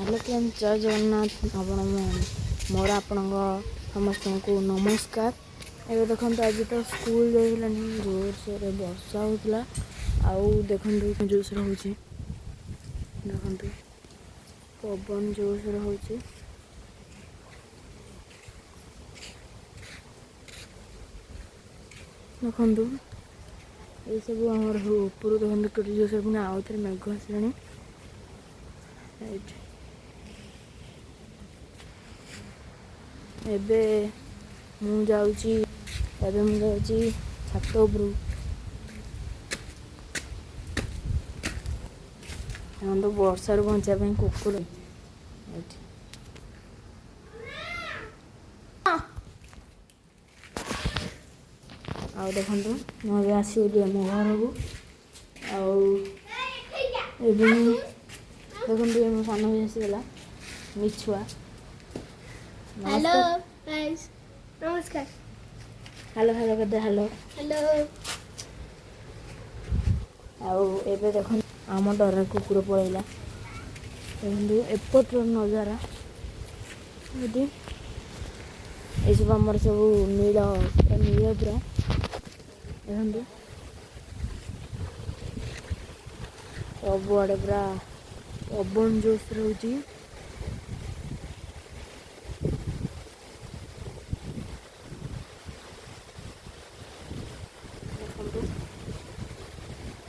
Hello friend, जय जगन्नाथ। मोर आपण समस्त को नमस्कार। ये देखो आज तो स्कूल जाइला जोर से वर्षा होता। आउ देखो जोश रोचे देखो पवन जोश रोचे। देखो ये सब आमर ऊपर देखो केटे जोश पुणी आउ थे मेघ आसा। एबे मु जाउची छात उपरू। तो वर्षा बचा कुकुर आउ देखो मुझे आसगली आम घर को देखो मो सान भी आसीगला मिछुआ। हेलो गाइस, नमस्कार। हेलो हेलो करदे हेलो हेलो। आउ एबे देखो आम डर कुकुर पलैला। एपटर नजारा ये सब आमर सब नील नील पूरा देखो सबुआड़े पूरा पवन जोश रोचे।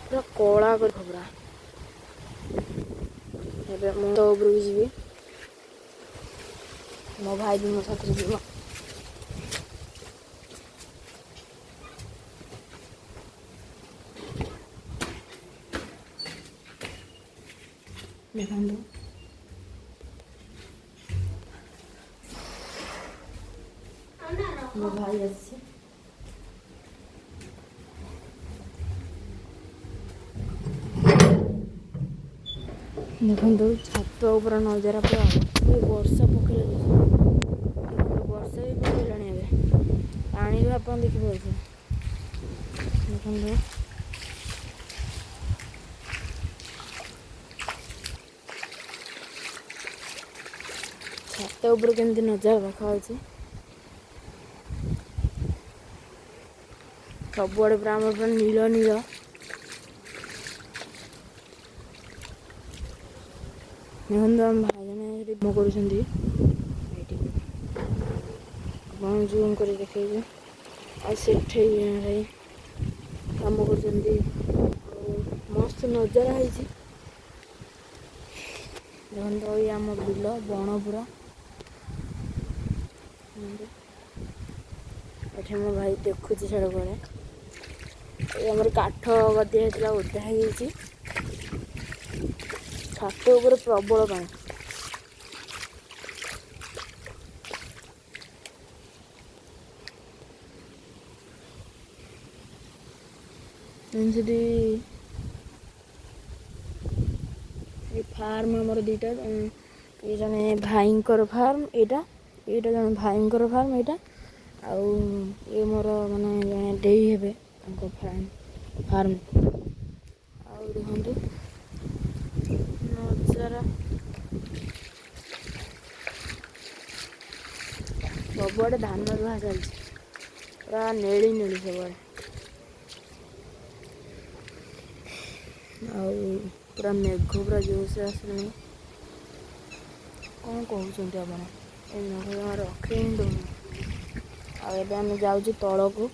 पूरा कला कर खबरा मुझे उपरକୁ ଯିବି। मो भाई भी मो साथ जीव। देखो मो भाई आसी देखो छात उपर नजारा पूरा वर्षा पकड़ा वर्षा भी पकड़ा पानी भी आप देखिए देखो छात उपर केमती नजारा देखा सबुआड़े पूरा आम पूरा नील नील। देखो आम भाई जने काम कर जूम कर देखे कम कर मस्त नजारा है। देखो ये आम बिल बण पूरा ये मो भाई देखुची साड़ कड़े आम काठ गदिया होता ओदा है छात उपर प्रबल पानी। फार्म आमर दीटा ये जने भाईंकर फार्म यहाँ जन भाईंकर फार्म यहाँ आउ ये मोर माने जने डेई हेबे फार्म आउ देखो नजारा सबुआड़े धान रुआ चलती पूरा नेली नेली सबुआड़े आउ पूरा मेघ पूरा जोर से आसलानी। कौन कहते आप रखे ही दौन आम जाऊँ तल को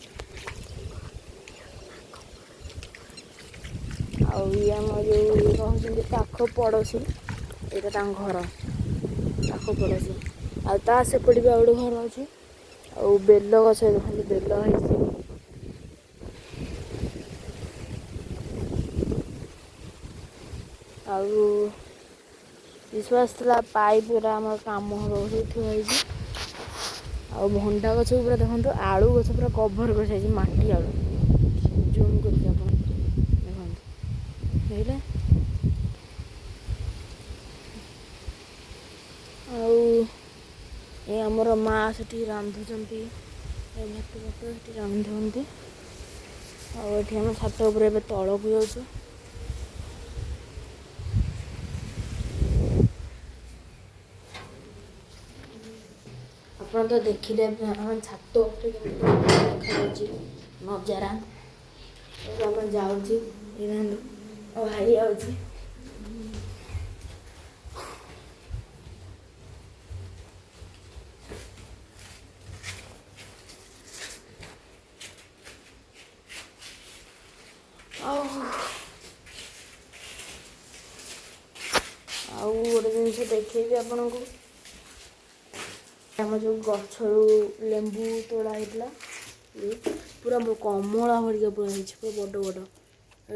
आम जो कहते पाख पड़ोसी यहाँ घर पाख पड़ोसी आ सेपटे भी आ गए घर अच्छे आ बेल गछ देखते बेल है विश्वास पाइप आम कम थुआई आ भंडा गछ पूरा देखो आलू गछ पूरा कभर कर मटी आलू जूम कर देखते आमर माँ से रांधुंट भात भात रांधुंट आम छात उपर तल को जाऊँ। ଆପଣ ତ ଦେଖିଲେ ଆମ ଛାତ ଉପରେ କେମିତି ଦେଖାଯାଉଛି ନଜାରା। ଏବେ ଆମେ ଯାଉଛି ମୋ ଭାଇ ଯାଉଛି। ଆଉ ଗୋଟେ ଜିନିଷ ଦେଖେଇବି ଆପଣଙ୍କୁ। ଆମ ଯେଉଁ ଗଛରୁ ଲେମ୍ବୁ ତୋଳା ହେଇଥିଲା ପୁରା କମଳା ଭଳିକା ପୁରା ହେଇଛି, ପୁରା ବଡ଼ ବଡ଼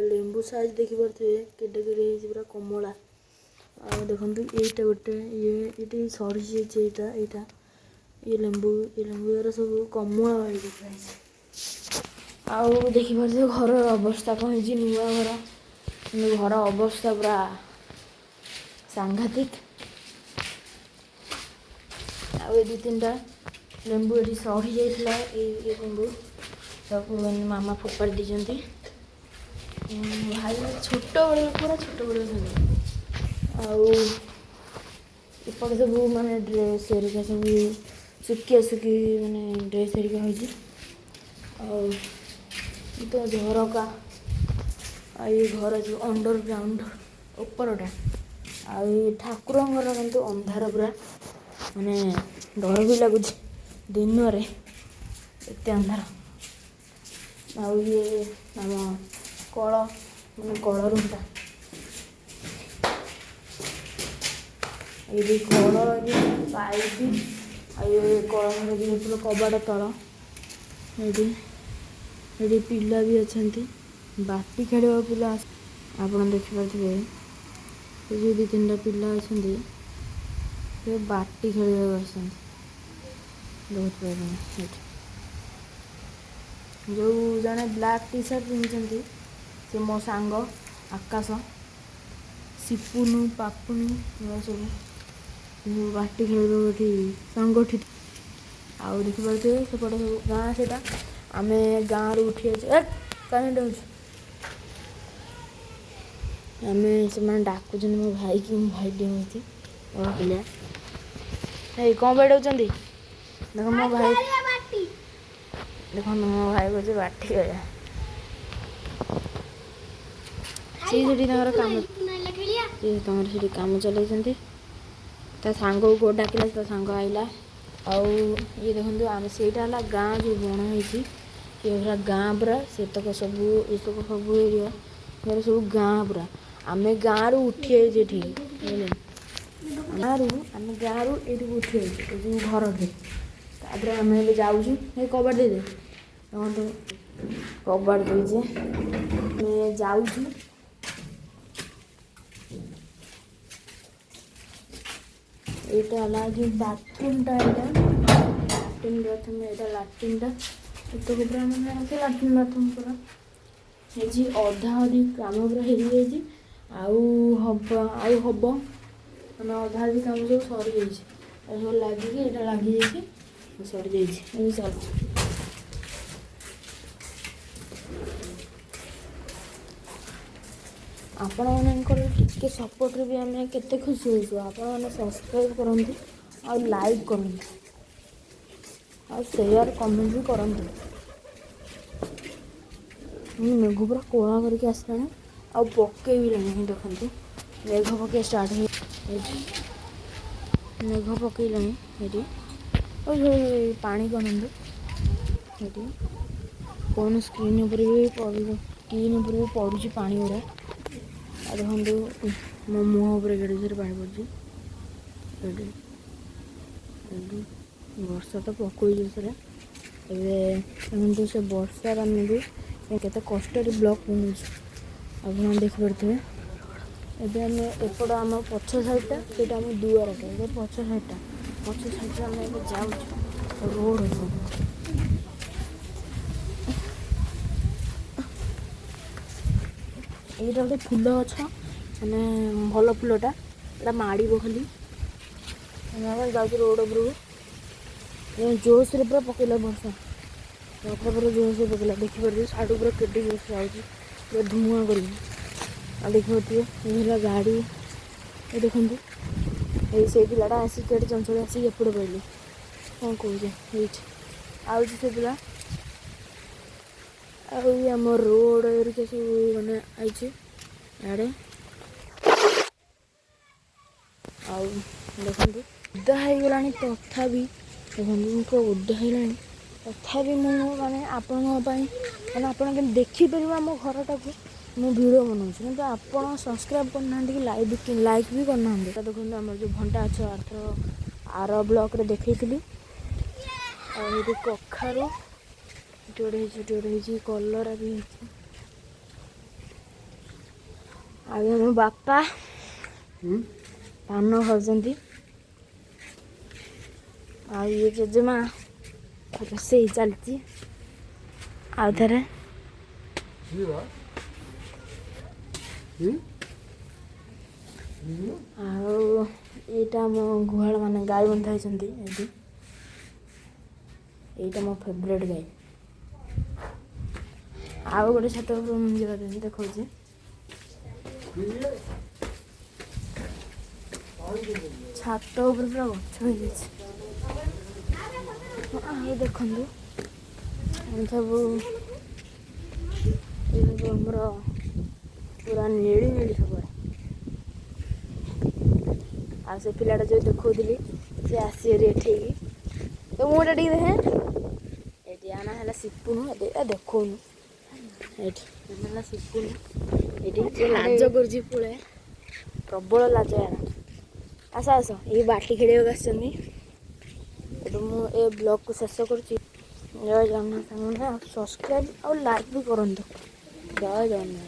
ଲେମ୍ବୁ ସାଇଜ୍ ଦେଖିପାରୁଥିବେ, କେଡ଼େ କେଡ଼େ ହେଇଛି ପୁରା କମଳା। ଆଉ ଦେଖନ୍ତୁ ଏଇଟା ଗୋଟେ ଏଇଠି ସରିଯାଇଛି, ଏଇଟା ଇଏ ଲେମ୍ବୁ ଏରା ସବୁ କମଳା ଭଳି ଦେଖାଯାଇଛି। ଆଉ ଦେଖିପାରୁଥିବେ ଘରର ଅବସ୍ଥା କ'ଣ ହେଇଛି, ନୂଆ ଘର କିନ୍ତୁ ଘର ଅବସ୍ଥା ପୁରା ସାଂଘାତିକ। ଆଉ ଏ 2-3ଟା ଲେମ୍ବୁ ଏଠି ସଢ଼ି ଯାଇଥିଲା, ଏଇ ଲେମ୍ବୁ ତାକୁ ମାମା ଫୋପାଡ଼ି ଦେଇଛନ୍ତି। ଭାଇ ଛୋଟବେଳେ ପୁରା ଛୋଟବେଳେ ଖାଲି। ଆଉ ଏପଟେ ସବୁ ମାନେ ଡ୍ରେସ୍ ହେରିକା ସବୁ ଶୁଖି ମାନେ ଡ୍ରେସ୍ ହେରିକା ହେଇଛି। ଆଉ ତ ଝରକା, ଆଉ ଏ ଘର ଯେଉଁ ଅଣ୍ଡରଗ୍ରାଉଣ୍ଡ ଉପରଟା, ଆଉ ଏ ଠାକୁରଙ୍କ ଘର କିନ୍ତୁ ଅନ୍ଧାର ପୁରା, ମାନେ ଡର ବି ଲାଗୁଛି ଦିନରେ ଏତେ ଅନ୍ଧାର। ଆଉ ଇଏ ଆମ କଳ ରୁମ୍ଟା, ଏଇଠି କଳ ପାଇପ୍, ଆଉ ଏ କଳ ଘର କବାଟ ତଳ, ଏଇଠି ପିଲା ବି ଅଛନ୍ତି, ବାଟି ଖେଳିବା ପିଲା ଆପଣ ଦେଖିପାରୁଥିବେ। ଏ ଯେଉଁ 2-3ଟା ପିଲା ଅଛନ୍ତି ସେ ବାଟି ଖେଳିବାକୁ ଆସିଛନ୍ତି। ଏଇଠି ଯେଉଁ ଜଣେ ବ୍ଲାକ୍ ଟି-ସାର୍ଟ ପିନ୍ଧିଛନ୍ତି ସେ ମୋ ସାଙ୍ଗ ଆକାଶ, ସିପୁନୁ, ପାପୁନୁ ଏଗୁଡ଼ା ସବୁ ବାଟି ଖେଳିବାକୁ ଏଠି ସାଙ୍ଗଠି। ଆଉ ଦେଖିପାରୁଥିବେ ସେପଟେ ସବୁ ଗାଁ, ସେଇଟା ଆମେ ଗାଁରୁ ଉଠି ଆସିଛୁ। କାହିଁକି ହେଉଛି ଆମେ ସେମାନେ ଡାକୁଛନ୍ତି ମୋ ଭାଇକି, ମୋ ଭାଇ ଡେଉଁଛି ବଡ଼ ପିଲା। ହେଇ କ'ଣ ବାଡ଼ଉଛନ୍ତି? ଦେଖ ମୋ ଭାଇ, ଦେଖନ୍ତୁ ମୋ ଭାଇ କହୁଛି ବାଟି ଖେଳିବା। ସିଏ ସେଠି ତାଙ୍କର ସେଠି କାମ ଚଲାଇଛନ୍ତି। ତା ସାଙ୍ଗକୁ କୋଉ ଡାକିଲା, ତା ସାଙ୍ଗ ଆଇଲା। ଆଉ ଇଏ ଦେଖନ୍ତୁ ଆମେ ସେଇଟା ହେଲା ଗାଁ ଯେଉଁ ବଣ ହେଇଛି, ଇଏ ପୁରା ଗାଁ ପୁରା ସେତକ ସବୁ ଏସବୁ ସବୁ ଏରିଆ ଏଗୁଡ଼ା ସବୁ ଗାଁ ପୁରା। ଆମେ ଗାଁରୁ ଉଠି ଆଇଛୁ ଏଠିକି, ଆମେ ଗାଁରୁ ଏଇଠିକୁ ଉଠି ଆଇଛୁ, ଏ ଯେଉଁ ଘରଠି। ତାପରେ ଆମେ ଏବେ ଯାଉଛୁ, ଏଇ କବାଟ ଦେଇଦେ, ଦେଖନ୍ତୁ କବାଟ ଦେଇଛି, ଆମେ ଯାଉଛୁ। ଏଇଟା ହେଲା ଯେଉଁ ଲାଟ୍ରିନ୍ଟା, ପ୍ରଥମେ ଏଇଟା ଲାଟ୍ରିନ୍ଟା, ଏତକ ପୁରା ମାନେ ସେ ଲାଟ୍ରିନ୍ ବାଥରୁମ୍ ପୁରା ହେଇଛି। ଅଧା ଅଧି କାମ ପୁରା ହେଇଯାଇଛି, ଆଉ ହବ ମାନେ ଅଧା ଅଧି କାମ ସବୁ ସରିଯାଇଛି। ଆଉ ସବୁ ଲାଗିକି ଏଇଟା ଲାଗିଯାଇଛି, ସରିଯାଇଛି, ଏମିତି ଚାଲିଛି। ଆପଣମାନଙ୍କର ଟିକେ ସପୋର୍ଟରେ ବି ଆମେ କେତେ ଖୁସି ହେଉଛୁ। ଆପଣମାନେ ସବସ୍କ୍ରାଇବ୍ କରନ୍ତୁ, ଆଉ ଲାଇକ୍ କରନ୍ତୁ, ଆଉ ସେୟାର କମେଣ୍ଟ ବି କରନ୍ତୁ। ମେଘ ପୁରା କୋଳା କରିକି ଆସିଲାଣି, ଆଉ ପକେଇଲାଣି। ଦେଖନ୍ତୁ ମେଘ ପକେଇ ଷ୍ଟାର୍ଟ ହେଇଛି, ମେଘ ପକେଇଲାଣି ଏଠି। ପାଣି କରନ୍ତୁ ଏଠି, ଫୋନ୍ ସ୍କ୍ରିନ୍ ଉପରେ ବି ପଡ଼ୁଛି ପାଣି ଗୁଡ଼ା। ଆଉ ଦେଖନ୍ତୁ ମୋ ମୁହଁ ଉପରେ କେଡ଼େ ଜୋରେ ପାଣି ପଡ଼ୁଛି। ଏଠି ବର୍ଷା ତ ପକଉଛି ସେଟା। ଏବେ ଦେଖନ୍ତୁ ସେ ବର୍ଷାରେ ଆମେ ବି କେତେ କଷ୍ଟରେ ବ୍ଲଗ୍ ବନଉଛୁ, ଆପଣ ଦେଖିପାରୁଥିବେ। ଏବେ ଆମେ ଏପଟ ଆମ ପଛ ସାଇଡ଼୍ଟା, ସେଇଟା ଆମ ଦୁଆରଟା, ଏବେ ପଛ ସାଇଡ଼୍ରେ ଆମେ ଏବେ ଯାଉଛୁ ରୋଡ଼ ଉପରକୁ। ଏଇଟା ଗୋଟେ ଫୁଲ ଗଛ, ମାନେ ଭଲ ଫୁଲଟା, ଏଇଟା ମାଡ଼ିବ ଖାଲି। ଆମେ ଯାଉଛୁ ରୋଡ଼ ଉପରକୁ, ଜୋସ୍ରେ ପୁରା ପକେଇଲା ବର୍ଷା ପୁରା ଜୋସ୍ରେ ପକେଇଲା। ଦେଖିପାରୁଥିବେ ସାଡ଼ୁ ପୁରା କେଡ଼େ ଜୋସ୍ରେ ଯାଉଛି, ପୁରା ଧୂଆଁ କରିକି। ଆଉ ଦେଖିପାରୁଥିବେ ଏ ହେଲା ଗାଡ଼ି, ଏ ଦେଖନ୍ତୁ ଏଇ ସେଇ ପିଲାଟା ଆସିକି କେଡ଼େ ଚଞ୍ଚଳ ଆସିକି ଏପଟେ ପଡ଼ିଲେ। କ'ଣ କହୁଛେ ହେଇଛି ଆଉଛି ସେ ପିଲା ଆଉ ଆମ ରୋଡ଼ ଏରିକା ସବୁ ମାନେ ଆଇଛି ଇଆଡ଼େ ଆଉ ଦେଖନ୍ତୁ ଓଦା ହେଇଗଲାଣି ତଥାପି ଦେଖନ୍ତୁ ମୁଁ ପୁରା ଓଦା ହେଇଗଲାଣି ତଥାପି ମୁଁ ମାନେ ଆପଣଙ୍କ ପାଇଁ ମାନେ ଆପଣ କେମିତି ଦେଖିପାରିବେ ଆମ ଘରଟାକୁ ମୁଁ ଭିଡ଼ିଓ ବନାଉଛି କିନ୍ତୁ ଆପଣ ସବସ୍କ୍ରାଇବ୍ କରିନାହାନ୍ତି କି ଲାଇକ୍ ବି କରିନାହାନ୍ତି। ଦେଖନ୍ତୁ ଆମର ଯେଉଁ ଭଣ୍ଡା ଗଛ ଆର ବ୍ଲକ୍ରେ ଦେଖେଇଥିଲି ଆଉ ଏଠି କଖାରୁ ଏଠି ଗୋଟେ ହେଇଛି କଲରା ବି ହେଇଛି ଆଉ ଆମ ବାପା ପାନ ଖାଉଛନ୍ତି ଆଉ ଇଏ ଜେଜେମା ରୋଷେଇ ଚାଲିଛି ଆଉ ଥରେ ଆଉ ଏଇଟା ଆମ ଗୁହାଳ ମାନେ ଗାଈ ବନ୍ଧା ହେଇଛନ୍ତି ଏଇଠି ଏଇଟା ମୋ ଫେଭରେଟ୍ ଗାଈ ଆଉ ଗୋଟେ ଛାତ ଉପରକୁ ମୁଁ ଯିବା ପାଇଁ ଦେଖାଉଛି ଛାତ ଉପରେ ପୁରା ଗଛ ହେଇଯାଇଛି ଆଉ ଦେଖନ୍ତୁ ସବୁ ଏସବୁ ଆମର ପୁରା ନେଳି ସବୁଆଡ଼େ ଆଉ ସେ ପିଲାଟା ଯେଉଁ ଦେଖାଉଥିଲି ସେ ଆସିବରି ଏଠିକି ତ ମୁଁ ଏଇଟା ଟିକେ ଦେଖେ ଏଠି ଆନା ହେଲା ସିପୁନୁ ଏଠି ଦେଖଉନୁ ଏଠି ହେଲା ସିପୁନୁ ଏଠି ସେ ଲାଜ କରୁଛି ପୁଳେ ପ୍ରବଳ ଲାଜ ୟାର ଆସ ଏଇ ବାଟି ଖେଳିବାକୁ ଆସିଛନ୍ତି ଏଠୁ ମୁଁ ଏ ବ୍ଲଗ୍କୁ ଶେଷ କରୁଛି ଜୟ ଜଗନ୍ନାଥ ସବସ୍କ୍ରାଇବ୍ ଆଉ ଲାଇକ୍ ବି କରନ୍ତୁ ଜୟ ଜଗନ୍ନାଥ।